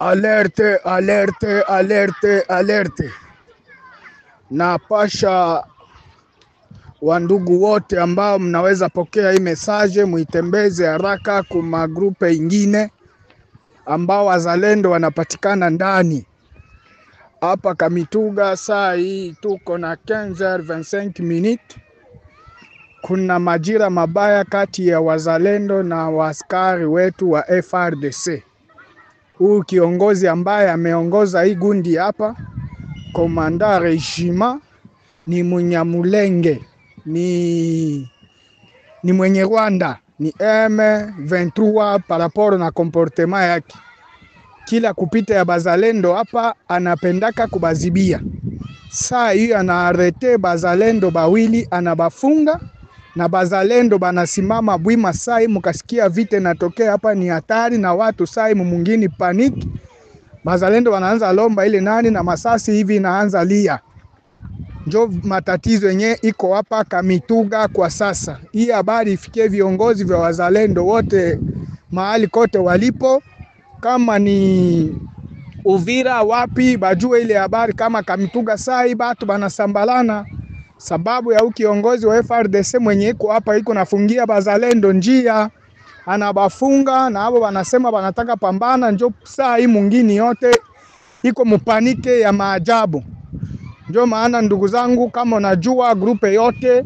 Alerte, alerte, alerte, alerte. Napasha wandugu wote ambao mnaweza pokea hii message, muitembeze haraka kuma grupe ingine ambao wazalendo wanapatikana ndani. Hapa Kamituga saa hii tuko na 15h25 minutes. Kuna majira mabaya kati ya wazalendo na waaskari wetu wa FRDC. Huyu kiongozi ambaye ameongoza hii gundi hapa, komanda Regiment, ni Munyamulenge, ni mwenye Rwanda, ni M23 paraporo na comportement yake. Kila kupita ya bazalendo hapa anapendaka kubazibia. Saa hii anaarete bazalendo bawili, anabafunga na bazalendo banasimama bwima. Saa hii mukasikia vite natokea hapa ni hatari na watu saa hii mumungini paniki. Bazalendo wanaanza lomba ile nani na masasi hivi inaanza lia. Njo matatizo yenye iko hapa Kamituga kwa sasa. Hii habari ifikie viongozi vya wazalendo wote mahali kote walipo, kama ni Uvira wapi, bajue ile habari kama Kamituga saa hii batu banasambalana sababu ya ukiongozi wa FRDC mwenye iko hapa iko nafungia bazalendo njia, anabafunga na hapo wanasema wanataka pambana. Njo saa hii mungini yote iko mupanike ya maajabu. Njo maana ndugu zangu, kama unajua grupe yote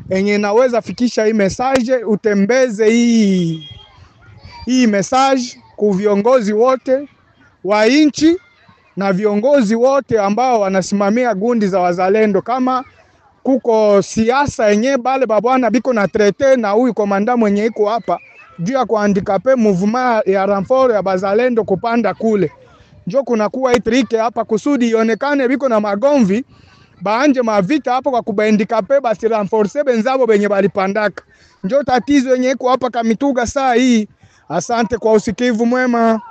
enye naweza fikisha hii message, utembeze hii message ku viongozi wote wa inchi na viongozi wote ambao wanasimamia gundi za wazalendo. Kama kuko siasa yenye bale babwana biko na trete na huyu komanda mwenye iko hapa juu ya kuandikape movement ya renfort ya bazalendo kupanda kule, njo kuna kuwa itrike hapa kusudi ionekane biko na magomvi, baanje mavita hapo kwa kubaindikape basi renforce benzabo benye balipandaka. Njo tatizo yenye iko hapa Kamituga saa hii. Asante kwa usikivu mwema.